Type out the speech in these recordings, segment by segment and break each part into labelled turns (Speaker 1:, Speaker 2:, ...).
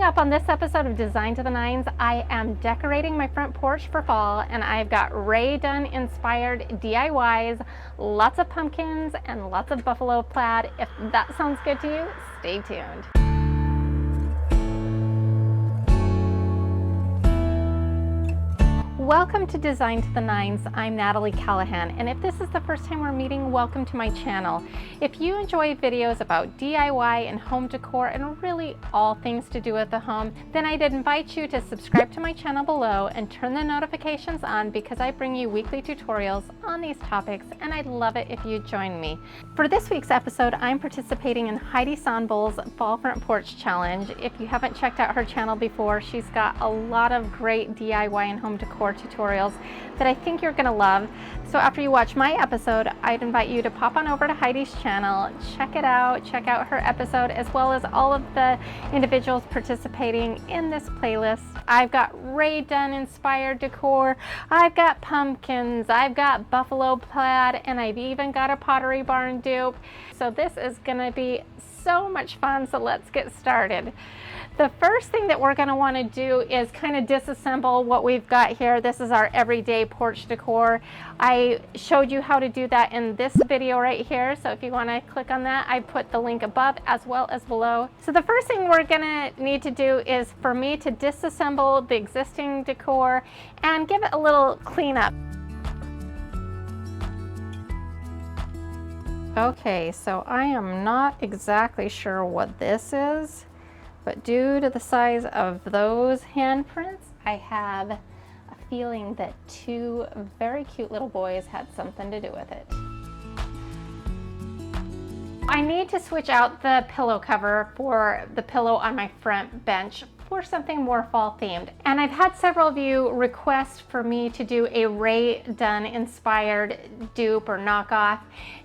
Speaker 1: up on this episode of Design to the Nines, I am decorating my front porch for fall, and I've got Rae Dunn inspired DIYs, lots of pumpkins and lots of buffalo plaid. If that sounds good to you, stay tuned. Welcome to Design to the Nines. I'm Natalie Callahan, and if this is the first time we're meeting, welcome to my channel. If you enjoy videos about DIY and home decor and really all things to do with the home, then I'd invite you to subscribe to my channel below and turn the notifications on, because I bring you weekly tutorials on these topics, and I'd love it if you'd join me. For this week's episode, I'm participating in Heidi Sonbul's Fall Front Porch Challenge. If you haven't checked out her channel before, she's got a lot of great DIY and home decor tutorials that I think you're gonna love. So after you watch my episode, I'd invite you to pop on over to Heidi's channel, check it out, check out her episode, as well as all of the individuals participating in this playlist. I've got Rae Dunn inspired decor, I've got pumpkins, I've got buffalo plaid, and I've even got a Pottery barn dupe. So this is gonna be so much fun, so let's get started. The first thing that we're going to want to do is kind of disassemble what we've got here. This is our everyday porch decor. I showed you how to do that in this video right here, so if you want to click on that, I put the link above as well as below. So the first thing we're going to need to do is for me to disassemble the existing decor and give it a little cleanup. Okay, so I am not exactly sure what this is, but due to the size of those handprints, I have a feeling that two very cute little boys had something to do with it. I need to switch out the pillow cover for the pillow on my front bench for something more fall themed. And I've had several of you request for me to do a Rae Dunn inspired dupe or knockoff.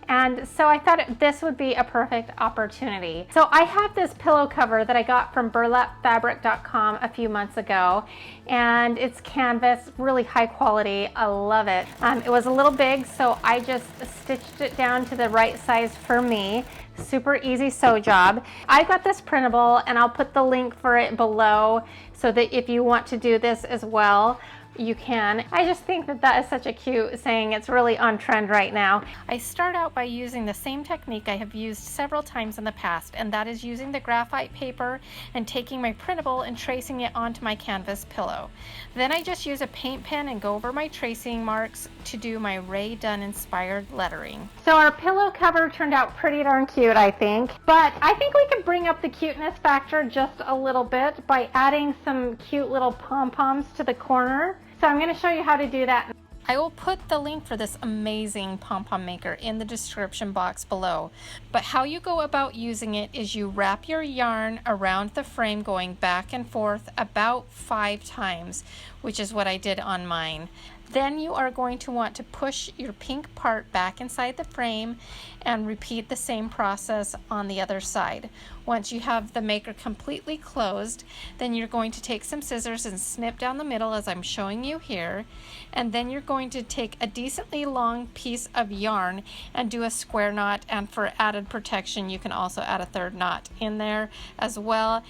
Speaker 1: And so I thought this would be a perfect opportunity. So I have this pillow cover that I got from burlapfabric.com a few months ago, and it's canvas, really high quality. I love it. It was a little big, so I just stitched it down to the right size for me. Super easy sew job. I got this printable, and I'll put the link for it below so that if you want to do this as well, you can. I just think that that is such a cute saying. It's really on trend right now. I start out by using the same technique I have used several times in the past, and that is using the graphite paper and taking my printable and tracing it onto my canvas pillow. Then I just use a paint pen and go over my tracing marks to do my Rae Dunn inspired lettering. So our pillow cover turned out pretty darn cute, I think. But I think we can bring up the cuteness factor just a little bit by adding some cute little pom-poms to the corner. So I'm going to show you how to do that. I will put the link for this amazing pom-pom maker in the description box below. But how you go about using it is you wrap your yarn around the frame going back and forth about 5 times, which is what I did on mine. Then you are going to want to push your pink part back inside the frame and repeat the same process on the other side. Once you have the maker completely closed, then you're going to take some scissors and snip down the middle as I'm showing you here, and then you're going to take a decently long piece of yarn and do a square knot, and for added protection you can also add a 3rd knot in there as well.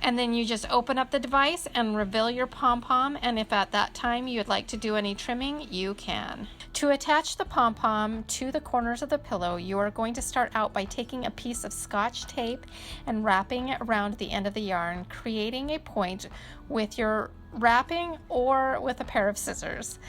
Speaker 1: And then you just open up the device and reveal your pom-pom, and if at that time you would like to do any trimming, you can. To attach the pom-pom to the corners of the pillow, you are going to start out by taking a piece of Scotch tape and wrapping it around the end of the yarn, creating a point with your wrapping or with a pair of scissors.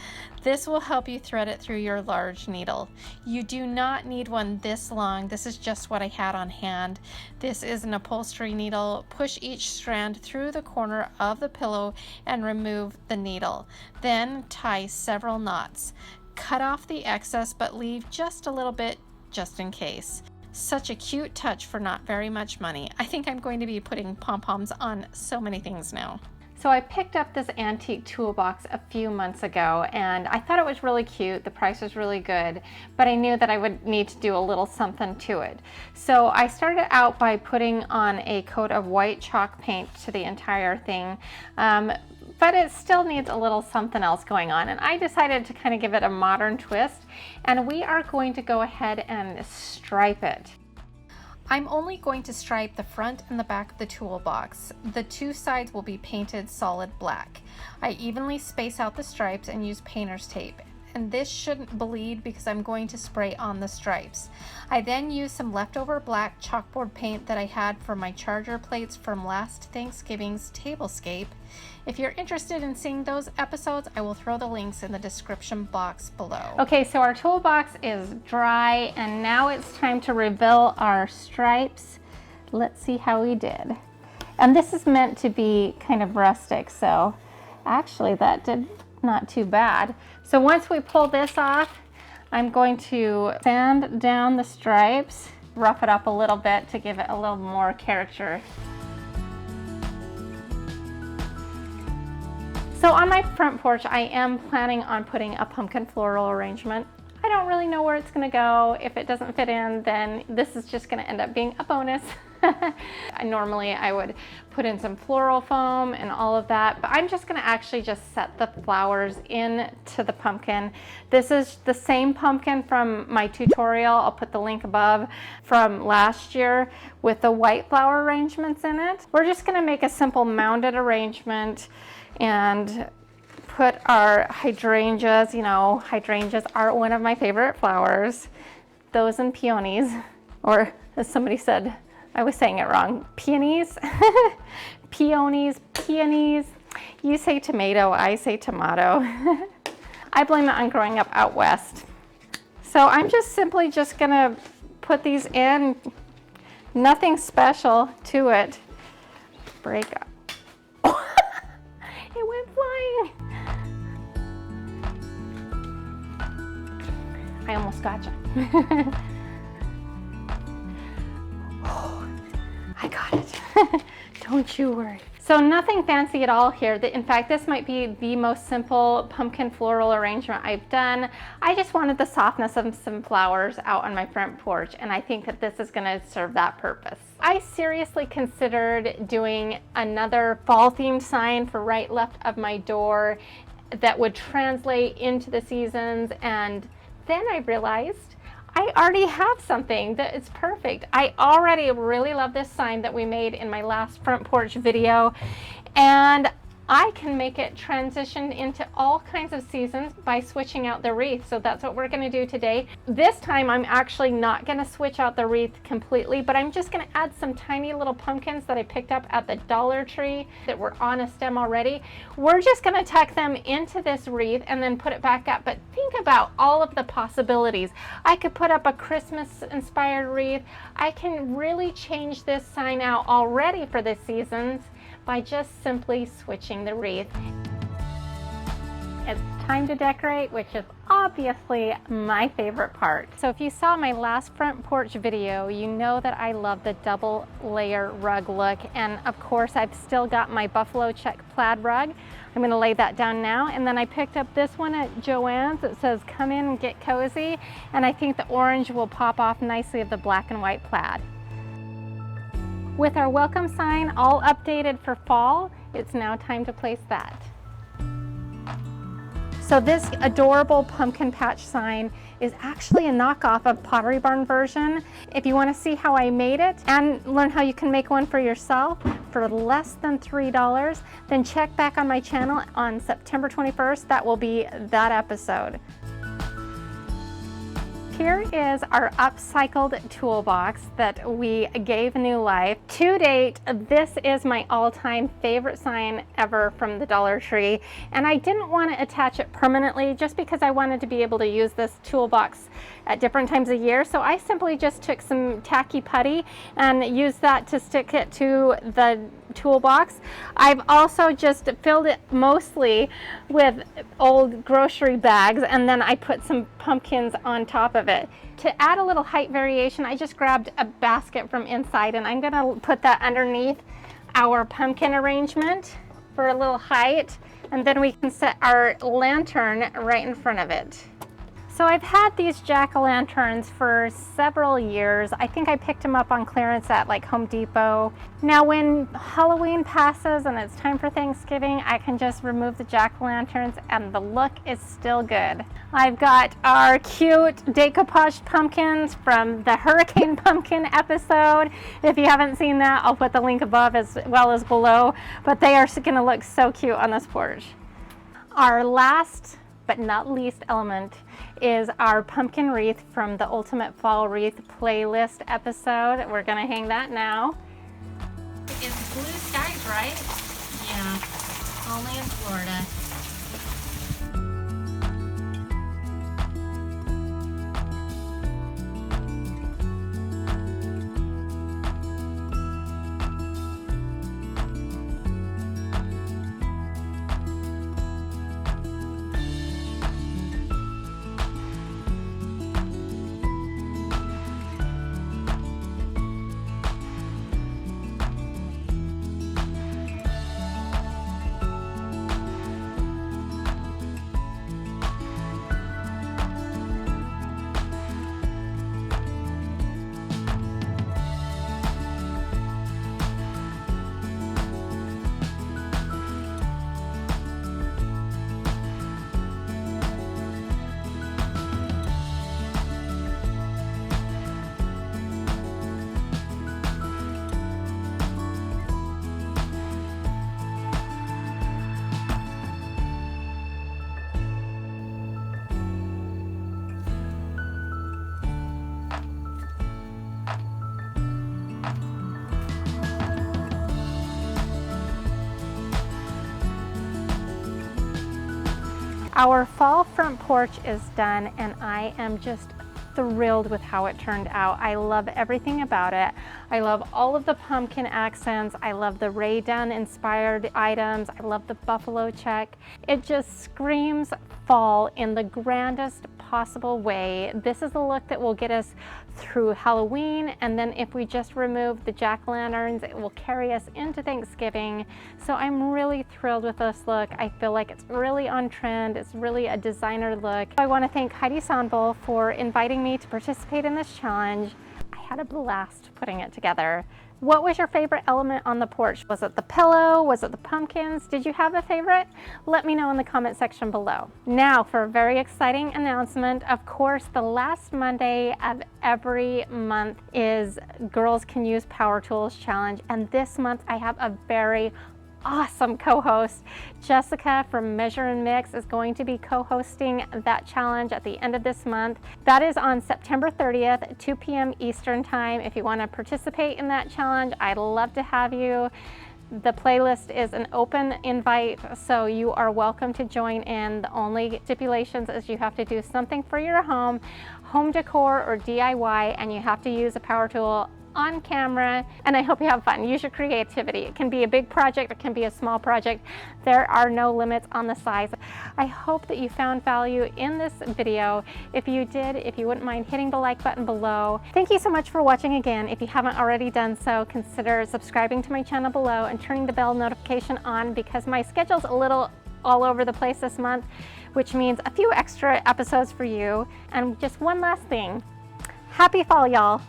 Speaker 1: This will help you thread it through your large needle. You do not need one this long. This is just what I had on hand. This is an upholstery needle. Push each strand through the corner of the pillow and remove the needle. Then tie several knots. Cut off the excess, but leave just a little bit just in case. Such a cute touch for not very much money. I think I'm going to be putting pom-poms on so many things now. So I picked up this antique toolbox a few months ago, and I thought it was really cute. The price was really good, but I knew that I would need to do a little something to it. So I started out by putting on a coat of white chalk paint to the entire thing. But it still needs a little something else going on, and I decided to kind of give it a modern twist, and we are going to go ahead and stripe it. I'm only going to stripe the front and the back of the toolbox. The two sides will be painted solid black. I evenly space out the stripes and use painter's tape. And this shouldn't bleed because I'm going to spray on the stripes. I then use some leftover black chalkboard paint that I had for my charger plates from last Thanksgiving's tablescape. If you're interested in seeing those episodes, I will throw the links in the description box below. Okay, so our toolbox is dry and now it's time to reveal our stripes. Let's see how we did. And this is meant to be kind of rustic, so actually that did not too bad. So once we pull this off, I'm going to sand down the stripes, rough it up a little bit to give it a little more character. So on my front porch, I am planning on putting a pumpkin floral arrangement. I don't really know where it's gonna go. If it doesn't fit in, then this is just gonna end up being a bonus. Normally I would put in some floral foam and all of that, but I'm just gonna actually just set the flowers into the pumpkin. This is the same pumpkin from my tutorial, I'll put the link above, from last year with the white flower arrangements in it. We're just gonna make a simple mounded arrangement and put our hydrangeas. You know, hydrangeas are one of my favorite flowers. Those and peonies, or as somebody said, I was saying it wrong, peonies, peonies, peonies. You say tomato, I say tomato. I blame it on growing up out west. So I'm just simply just gonna put these in, nothing special to it. Break up. It went flying. I almost got you. I got it. Don't you worry. So nothing fancy at all here. In fact, this might be the most simple pumpkin floral arrangement I've done. I just wanted the softness of some flowers out on my front porch, and I think that this is gonna serve that purpose. I seriously considered doing another fall themed sign for right left of my door that would translate into the seasons, and then I realized I already have something that is perfect. I already really love this sign that we made in my last front porch video, and I can make it transition into all kinds of seasons by switching out the wreath. So that's what we're gonna do today. This time I'm actually not gonna switch out the wreath completely, but I'm just gonna add some tiny little pumpkins that I picked up at the Dollar Tree that were on a stem already. We're just gonna tuck them into this wreath and then put it back up. But think about all of the possibilities. I could put up a Christmas inspired wreath. I can really change this sign out already for the seasons by just simply switching the wreath. It's time to decorate, which is obviously my favorite part. So if you saw my last front porch video, you know that I love the double layer rug look. And of course, I've still got my buffalo check plaid rug. I'm gonna lay that down now. And then I picked up this one at Joann's. It says, come in and get cozy. And I think the orange will pop off nicely of the black and white plaid. With our welcome sign all updated for fall, it's now time to place that. So this adorable pumpkin patch sign is actually a knockoff of Pottery Barn version. If you want to see how I made it and learn how you can make one for yourself for less than $3, then check back on my channel on September 21st. That will be that episode. Here is our upcycled toolbox that we gave new life. To date, this is my all-time favorite sign ever from the Dollar Tree, and I didn't want to attach it permanently just because I wanted to be able to use this toolbox at different times of year. So I simply just took some tacky putty and used that to stick it to the toolbox. I've also just filled it mostly with old grocery bags, and then I put some pumpkins on top of it. To add a little height variation, I just grabbed a basket from inside, and I'm gonna put that underneath our pumpkin arrangement for a little height, and then we can set our lantern right in front of it. So I've had these jack-o'-lanterns for several years. I think I picked them up on clearance at like Home Depot. Now when Halloween passes and it's time for Thanksgiving, I can just remove the jack-o'-lanterns and the look is still good. I've got our cute decoupaged pumpkins from the Hurricane Pumpkin episode. If you haven't seen that, I'll put the link above as well as below, but they are gonna look so cute on this porch. Our last but not least element is our pumpkin wreath from the Ultimate Fall Wreath playlist episode. We're gonna hang that now. It's blue skies, right? Yeah, only in Florida. Our fall front porch is done and I am just thrilled with how it turned out. I love everything about it. I love all of the pumpkin accents. I love the Rae Dunn inspired items. I love the buffalo check. It just screams fall in the grandest possible way. This is the look that will get us through Halloween, and then if we just remove the jack-o'-lanterns, it will carry us into Thanksgiving. So I'm really thrilled with this look. I feel like it's really on trend. It's really a designer look. I want to thank Heidi Sonboul for inviting me to participate in this challenge. I had a blast putting it together. What was your favorite element on the porch? Was it the pillow? Was it the pumpkins? Did you have a favorite? Let me know in the comment section below. Now for a very exciting announcement. Of course, the last Monday of every month is Girls Can Use Power Tools Challenge. And this month I have a very awesome co-host. Jessica from Measure and Mix is going to be co-hosting that challenge at the end of this month. That is on September 30th, 2 p.m. Eastern time. If you want to participate in that challenge, I'd love to have you. The playlist is an open invite, so you are welcome to join in. The only stipulations is you have to do something for your home decor or DIY, and you have to use a power tool on camera, and I hope you have fun. Use your creativity. It can be a big project, it can be a small project. There are no limits on the size. I hope that you found value in this video. If you did, if you wouldn't mind hitting the like button below. Thank you so much for watching again. If you haven't already done so, consider subscribing to my channel below and turning the bell notification on, because my schedule's a little all over the place this month, which means a few extra episodes for you. And just one last thing. Happy fall, y'all.